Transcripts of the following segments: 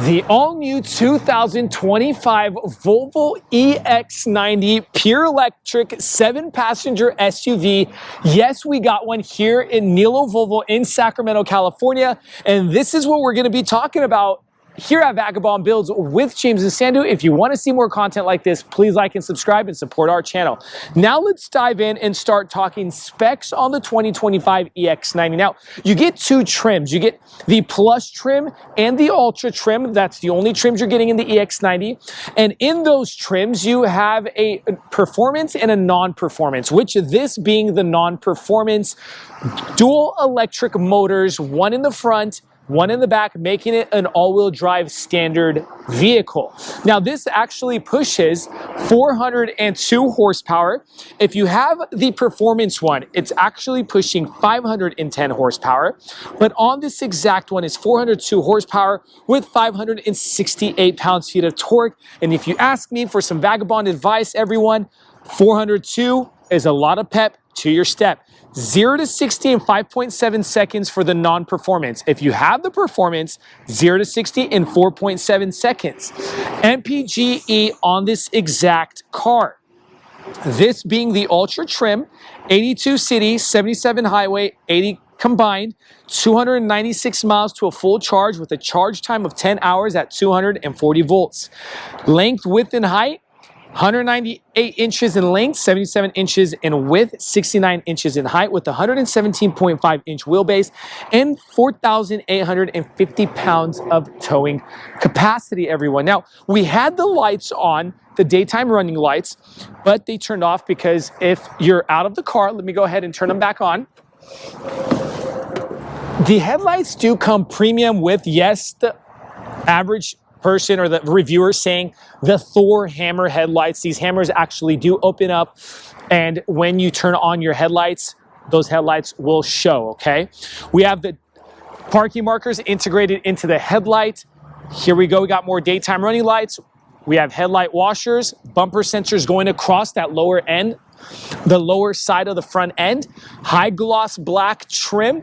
The all-new 2025 Volvo EX90 pure electric 7-passenger SUV. Yes, we got one here in Nilo Volvo in Sacramento, California. And this is what we're going to be talking about here at Vagabond Builds with James and Sandu. If you want to see more content like this, please like and subscribe and support our channel. Now let's dive in and start talking specs on the 2025 EX90. Now, you get two trims. You get the Plus trim and the Ultra trim. That's the only trims you're getting in the EX90. And in those trims, you have a performance and a non-performance, which this being the non-performance, dual electric motors, one in the front, one in the back, making it an all-wheel drive standard vehicle. Now, this actually pushes 402 horsepower. If you have the performance one, it's actually pushing 510 horsepower. But on this exact one, it's 402 horsepower with 568 pounds-feet of torque. And if you ask me for some Vagabond advice, everyone, 402 is a lot of pep to your step. 0 to 60 in 5.7 seconds for the non-performance. If you have the performance, 0 to 60 in 4.7 seconds. MPGe on this exact car. This being the Ultra trim, 82 city, 77 highway, 80 combined, 296 miles to a full charge with a charge time of 10 hours at 240 volts. Length, width, and height, 198 inches in length, 77 inches in width, 69 inches in height with a 117.5 inch wheelbase and 4,850 pounds of towing capacity, everyone. Now, we had the lights on, the daytime running lights, but they turned off because if you're out of the car, let me go ahead and turn them back on. The headlights do come premium with, yes, the average person or the reviewer saying the Thor hammer headlights. These hammers actually do open up, and when you turn on your headlights, those headlights will show, okay? We have the parking markers integrated into the headlight. Here we go, we got more daytime running lights. We have headlight washers, bumper sensors going across that lower end, the lower side of the front end, high gloss black trim.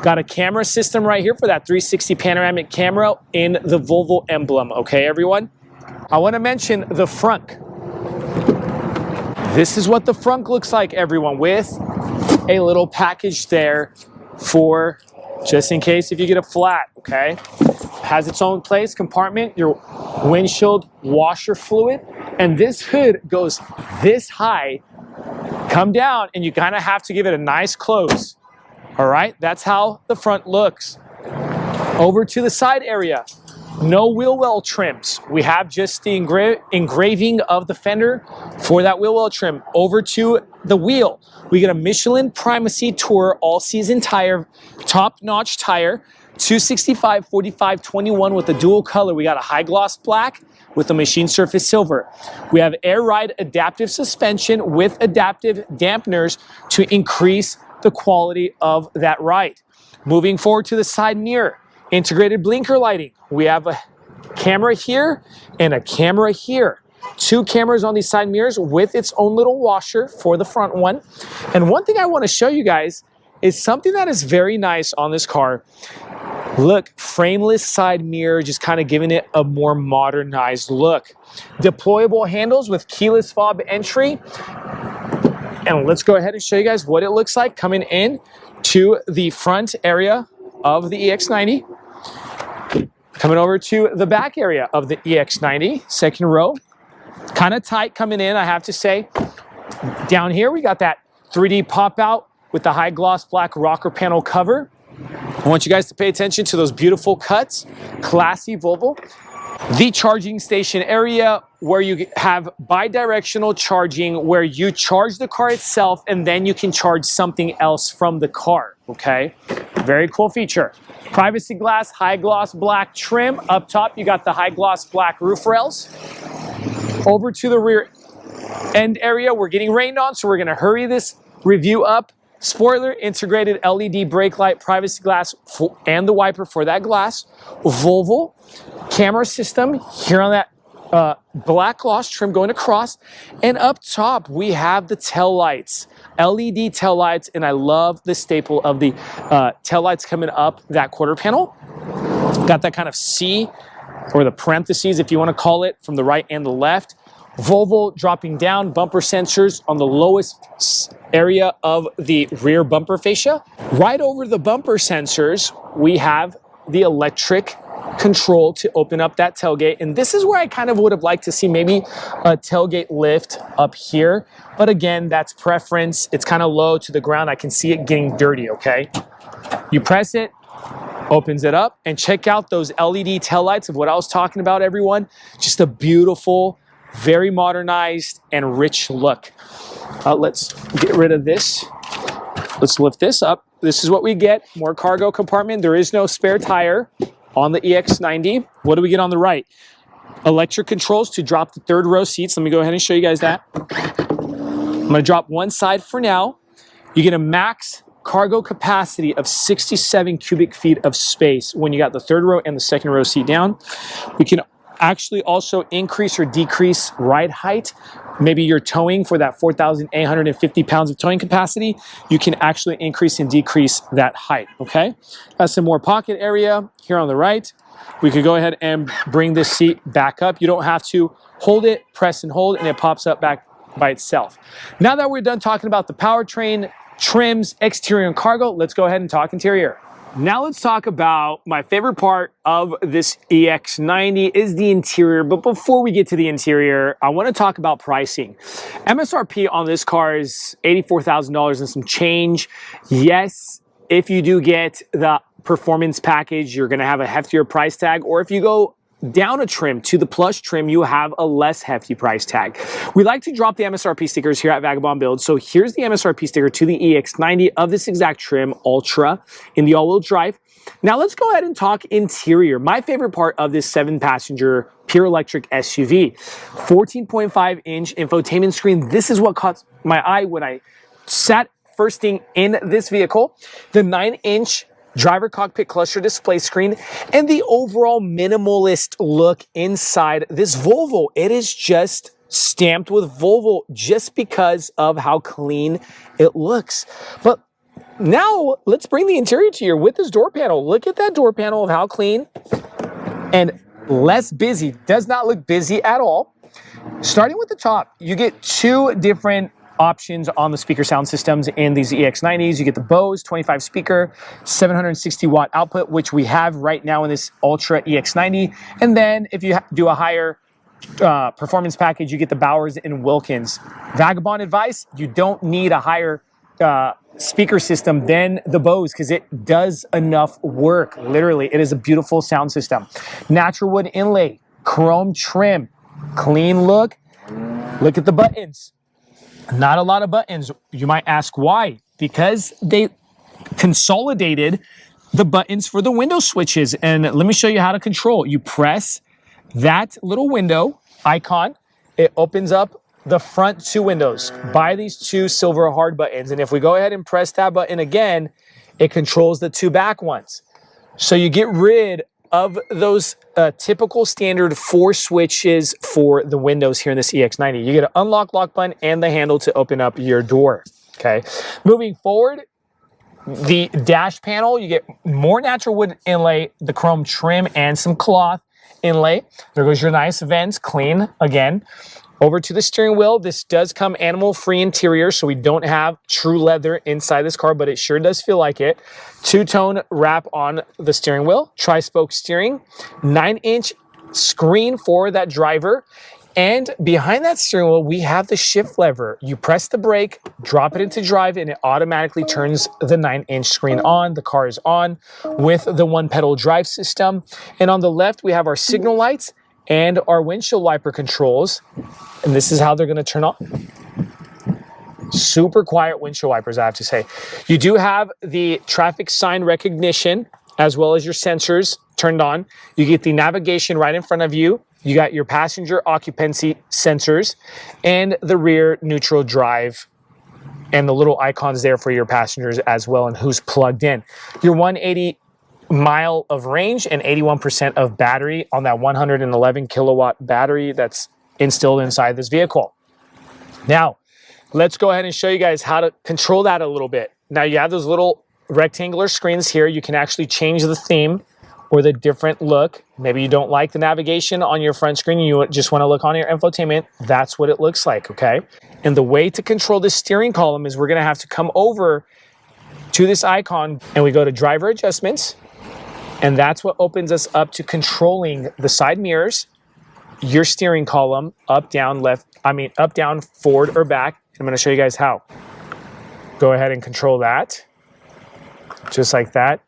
Got a camera system right here for that 360 panoramic camera in the Volvo emblem. Okay, everyone? I want to mention the front. This is what the front looks like, everyone, with a little package there for just in case if you get a flat, okay? Has its own place compartment, your windshield washer fluid, and this hood goes this high. Come down and you kind of have to give it a nice close. All right, that's how the front looks. Over to the side area, no wheel well trims. We have just the engraving of the fender for that wheel well trim. Over to the wheel, we get a Michelin Primacy Tour all-season tire, top-notch tire, 265, 45, 21 with a dual color. We got a high gloss black with a machine surface silver. We have air ride adaptive suspension with adaptive dampeners to increase the quality of that ride. Moving forward to the side mirror, integrated blinker lighting. We have a camera here and a camera here. Two cameras on these side mirrors with its own little washer for the front one. And one thing I want to show you guys is something that is very nice on this car. Look, frameless side mirror, just kind of giving it a more modernized look. Deployable handles with keyless fob entry. And let's go ahead and show you guys what it looks like coming in to the front area of the EX90. Coming over to the back area of the EX90, second row. Kind of tight coming in, I have to say. Down here, we got that 3D pop out with the high gloss black rocker panel cover. I want you guys to pay attention to those beautiful cuts. Classy Volvo. The charging station area where you have bi-directional charging, where you charge the car itself and then you can charge something else from the car, okay? Very cool feature. Privacy glass, high gloss black trim. Up top, you got the high gloss black roof rails. Over to the rear end area, we're getting rained on, so we're gonna hurry this review up. Spoiler, integrated LED brake light, privacy glass, and the wiper for that glass. Volvo camera system here on that black gloss trim going across. And up top, we have the tail lights, LED tail lights, and I love the staple of the tail lights coming up that quarter panel. Got that kind of C, or the parentheses if you want to call it, from the right and the left. Volvo dropping down, bumper sensors on the lowest area of the rear bumper fascia. Right over the bumper sensors, we have the electric control to open up that tailgate. And this is where I kind of would have liked to see maybe a tailgate lift up here. But again, that's preference. It's kind of low to the ground. I can see it getting dirty, okay? You press it, opens it up, and check out those LED taillights of what I was talking about, everyone. Just a beautiful, very modernized and rich look. Let's get rid of this. Let's lift this up. This is what we get. More cargo compartment. There is no spare tire on the EX90. What do we get on the right? Electric controls to drop the third row seats. Let me go ahead and show you guys that. I'm going to drop one side for now. You get a max cargo capacity of 67 cubic feet of space when you got the third row and the second row seat down. We can actually also increase or decrease ride height. Maybe you're towing for that 4,850 pounds of towing capacity. You can actually increase and decrease that height, okay? That's some more pocket area here on the right. We could go ahead and bring this seat back up. You don't have to hold it, press and hold, and it pops up back by itself. Now that we're done talking about the powertrain, trims, exterior, and cargo, let's go ahead and talk interior. Now let's talk about my favorite part of this EX90 is the interior. But before we get to the interior, I want to talk about pricing. MSRP on this car is $84,000 and some change. Yes, if you do get the performance package, you're going to have a heftier price tag. Or if you go down a trim to the Plus trim, you have a less hefty price tag. We like to drop the MSRP stickers here at Vagabond Builds. So here's the MSRP sticker to the EX90 of this exact trim, Ultra, in the all-wheel drive. Now let's go ahead and talk interior. My favorite part of this 7-passenger pure electric SUV. 14.5-inch infotainment screen. This is what caught my eye when I sat first thing in this vehicle. The 9-inch driver cockpit cluster display screen, and the overall minimalist look inside this Volvo. It is just stamped with Volvo just because of how clean it looks. But now let's bring the interior to you with this door panel. Look at that door panel of how clean and less busy. Does not look busy at all. Starting with the top, you get two different options on the speaker sound systems in these EX90s. You get the Bose 25 speaker, 760 watt output, which we have right now in this Ultra EX90. And then if you do a higher performance package, you get the Bowers and Wilkins. Vagabond advice, you don't need a higher speaker system than the Bose because it does enough work. Literally, it is a beautiful sound system. Natural wood inlay, chrome trim, clean look. Look at the buttons. Not a lot of buttons. You might ask why? Because they consolidated the buttons for the window switches. And let me show you how to control. You press that little window icon. It opens up the front two windows by these two silver hard buttons. And if we go ahead and press that button again, it controls the two back ones. So you get rid of those typical standard 4 switches for the windows here in this EX90. You get an unlock lock button and the handle to open up your door. Okay. Moving forward, the dash panel, you get more natural wood inlay, the chrome trim, and some cloth inlay. There goes your nice vents, clean again. Over to the steering wheel. This does come animal-free interior, so we don't have true leather inside this car, but it sure does feel like it. 2-tone wrap on the steering wheel, tri-spoke steering, 9-inch screen for that driver, and behind that steering wheel, we have the shift lever. You press the brake, drop it into drive, and it automatically turns the 9-inch screen on. The car is on with the one-pedal drive system. And on the left, we have our signal lights and our windshield wiper controls. And this is how they're going to turn on. Super quiet windshield wipers, I have to say. You do have the traffic sign recognition as well as your sensors turned on. You get the navigation right in front of you. You got your passenger occupancy sensors and the rear neutral drive and the little icons there for your passengers as well and who's plugged in. Your 180 mile of range and 81% of battery on that 111 kilowatt battery that's instilled inside this vehicle. Now, let's go ahead and show you guys how to control that a little bit. Now, you have those little rectangular screens here. You can actually change the theme or the different look. Maybe you don't like the navigation on your front screen, you just want to look on your infotainment. That's what it looks like, okay? And the way to control the steering column is we're going to have to come over to this icon and we go to driver adjustments. And that's what opens us up to controlling the side mirrors, your steering column, up, down, up, down, forward, or back. I'm going to show you guys how. Go ahead and control that, just like that.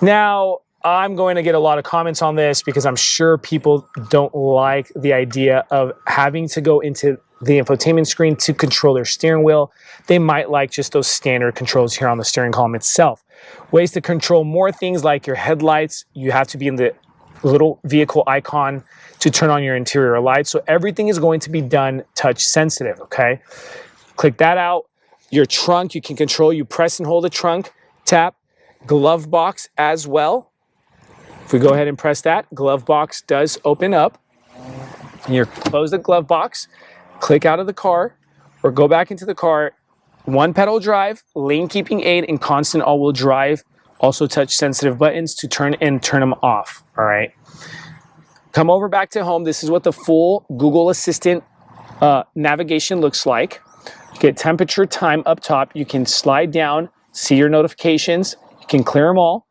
Now, I'm going to get a lot of comments on this because I'm sure people don't like the idea of having to go into the infotainment screen to control their steering wheel. They might like just those standard controls here on the steering column itself. Ways to control more things like your headlights, you have to be in the little vehicle icon to turn on your interior lights. So everything is going to be done touch sensitive, okay? Click that out. Your trunk, you can control, you press and hold the trunk, tap. Glove box as well. If we go ahead and press that, glove box does open up. And you close the glove box, click out of the car, or go back into the car. One pedal drive, lane keeping aid, and constant all-wheel drive. Also touch sensitive buttons to turn and turn them off, all right? Come over back to home. This is what the full Google Assistant navigation looks like. You get temperature, time up top. You can slide down, see your notifications. You can clear them all.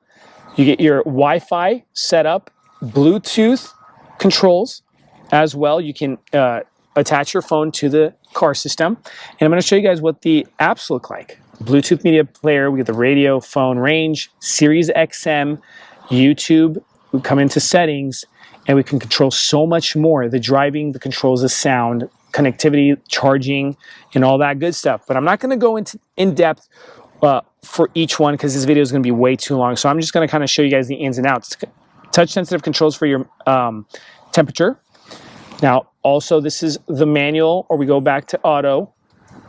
You get your Wi-Fi set up, Bluetooth controls as well. You can attach your phone to the car system. And I'm going to show you guys what the apps look like. Bluetooth media player, we get the radio, phone range, Sirius XM, YouTube. We come into settings and we can control so much more. The driving, the controls, the sound, connectivity, charging, and all that good stuff. But I'm not going to go into in depth for each one because this video is going to be way too long. So I'm just going to kind of show you guys the ins and outs. Touch sensitive controls for your temperature. Now, also this is the manual, or we go back to auto,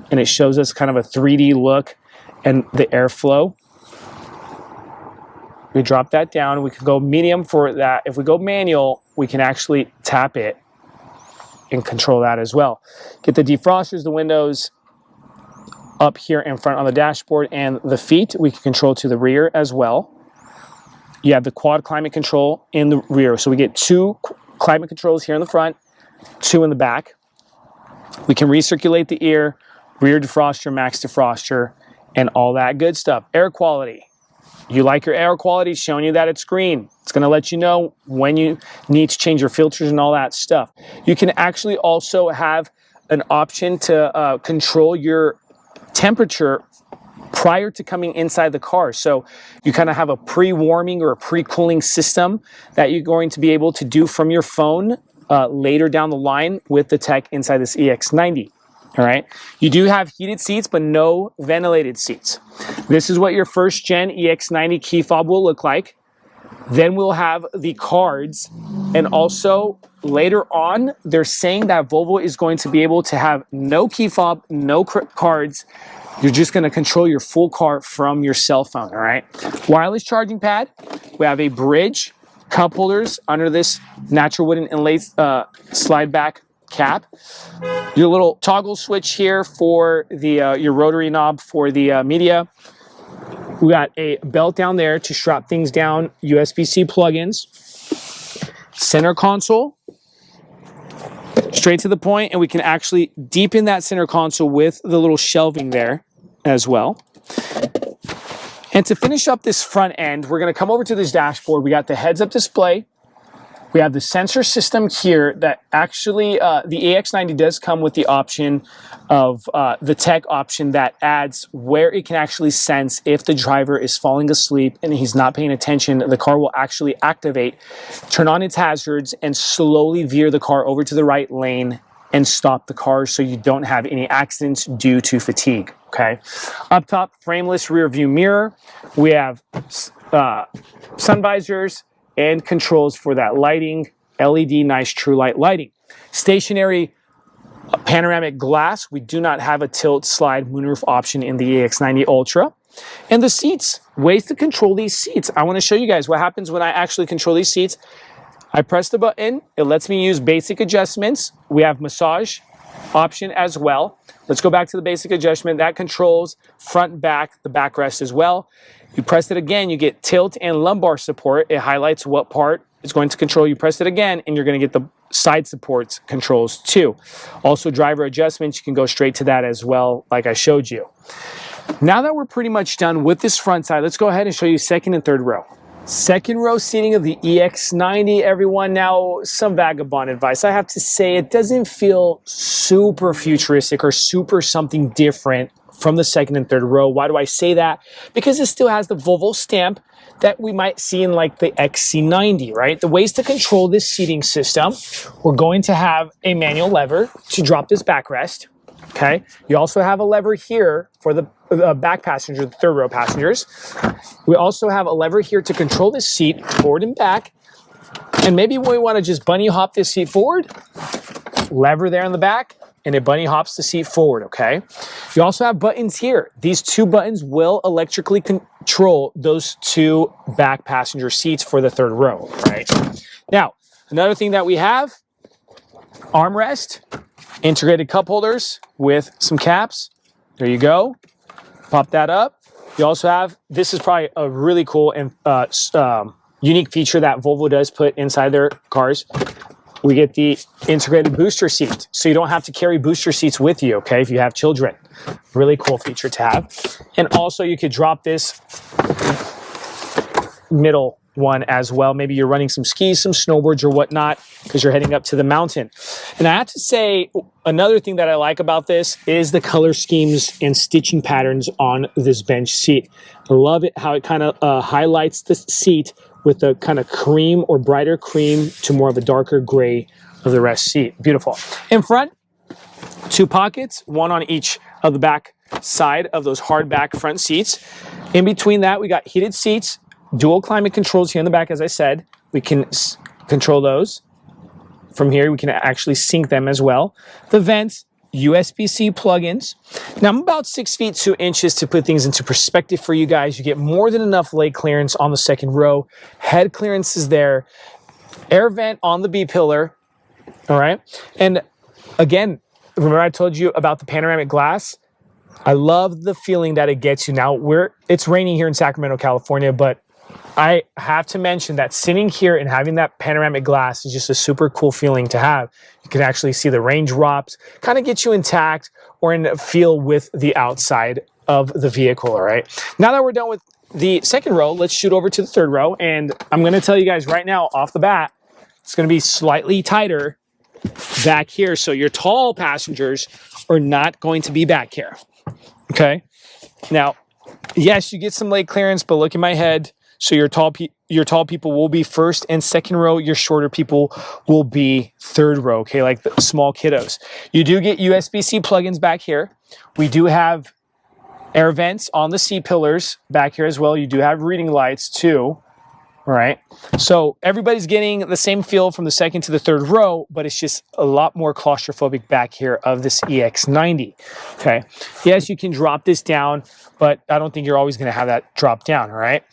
and it shows us kind of a 3D look and the airflow. We drop that down. We can go medium for that. If we go manual, we can actually tap it and control that as well. Get the defrosters, the windows, up here in front on the dashboard, and the feet we can control to the rear as well. You have the quad climate control in the rear. So we get 2 climate controls here in the front, 2 in the back. We can recirculate the ear, rear defroster, max defroster, and all that good stuff. Air quality. You like your air quality, showing you that it's green. It's going to let you know when you need to change your filters and all that stuff. You can actually also have an option to control your temperature prior to coming inside the car. So you kind of have a pre-warming or a pre-cooling system that you're going to be able to do from your phone later down the line with the tech inside this EX90. All right. You do have heated seats, but no ventilated seats. This is what your first gen EX90 key fob will look like. Then we'll have the cards, and also later on, they're saying that Volvo is going to be able to have no key fob, no cards. You're just going to control your full car from your cell phone, all right? Wireless charging pad. We have a bridge, cup holders under this natural wooden inlay slide back cap. Your little toggle switch here for the your rotary knob for the media. We got a belt down there to strap things down, USB-C plugins, center console, straight to the point, and we can actually deepen that center console with the little shelving there as well. And to finish up this front end, we're going to come over to this dashboard. We got the heads-up display. We have the sensor system here that actually, the EX90 does come with the option of the tech option that adds where it can actually sense if the driver is falling asleep and he's not paying attention. The car will actually activate, turn on its hazards, and slowly veer the car over to the right lane and stop the car so you don't have any accidents due to fatigue, okay? Up top, frameless rear view mirror. We have sun visors and controls for that lighting, LED nice true light lighting. Stationary panoramic glass. We do not have a tilt slide moonroof option in the EX90 Ultra. And the seats, ways to control these seats. I want to show you guys what happens when I actually control these seats. I press the button, it lets me use basic adjustments. We have massage option as well. let's go back to the basic adjustment. That controls front and back, the backrest as well. You press it again, you get tilt and lumbar support. It highlights what part it's going to control. You press it again, and you're going to get the side supports controls too. Also, driver adjustments, you can go straight to that as well, like I showed you. Now that we're pretty much done with this front side, let's go ahead and show you second and third row. Second row seating of the EX90, everyone. Now, some vagabond advice. I have to say, it doesn't feel super futuristic or super something different from the second and third row. Why do I say that? Because it still has the Volvo stamp that we might see in like the XC90, right? The ways to control this seating system, we're going to have a manual lever to drop this backrest. Okay, you also have a lever here for the back passenger, the third row passengers. We also have a lever here to control this seat forward and back. And maybe when we want to just bunny hop this seat forward, lever there in the back, and it bunny hops the seat forward, okay? You also have buttons here. These two buttons will electrically control those two back passenger seats for the third row, right? Now, another thing that we have, armrest, integrated cup holders with some caps. There you go. Pop that up. You also have, this is probably a really cool and unique feature that Volvo does put inside their cars. We get the integrated booster seat, so you don't have to carry booster seats with you, okay, if you have children. Really cool feature to have. And also you could drop this middle one as well. Maybe you're running some skis, some snowboards or whatnot, because you're heading up to the mountain. And I have to say, another thing that I like about this is the color schemes and stitching patterns on this bench seat. I love it how it kind of highlights the seat with a kind of cream or brighter cream to more of a darker gray of the rest seat. Beautiful. In front, two pockets, one on each of the back side of those hard back front seats. In between that, we got heated seats, dual climate controls here in the back. As I said, we can control those. From here, we can actually sync them as well. The vents, USB-C plugins. Now, I'm about 6 feet 2 inches to put things into perspective for you guys. You get more than enough leg clearance on the second row. Head clearance is there. Air vent on the B-pillar. All right. And again, remember I told you about the panoramic glass? I love the feeling that it gets you. Now, it's raining here in Sacramento, California, but I have to mention that sitting here and having that panoramic glass is just a super cool feeling to have. You can actually see the raindrops, kind of get you intact or in a feel with the outside of the vehicle, all right? Now that we're done with the second row, let's shoot over to the third row. And I'm going to tell you guys right now off the bat, it's going to be slightly tighter back here. So your tall passengers are not going to be back here, okay? Now, yes, you get some leg clearance, but look at my head. So your tall people will be first and second row. Your shorter people will be third row, okay, like the small kiddos. You do get USB-C plugins back here. We do have air vents on the C-pillars back here as well. You do have reading lights too, all right? So everybody's getting the same feel from the second to the third row, but it's just a lot more claustrophobic back here of this EX90, okay? Yes, you can drop this down, but I don't think you're always going to have that drop down, all right?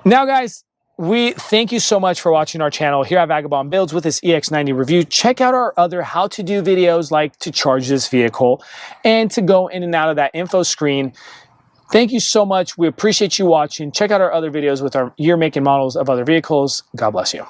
Now, guys, we thank you so much for watching our channel here at Vagabond Builds with this EX90 review. Check out our other how-to-do videos like to charge this vehicle and to go in and out of that info screen. Thank you so much. We appreciate you watching. Check out our other videos with our year, make, and models of other vehicles. God bless you.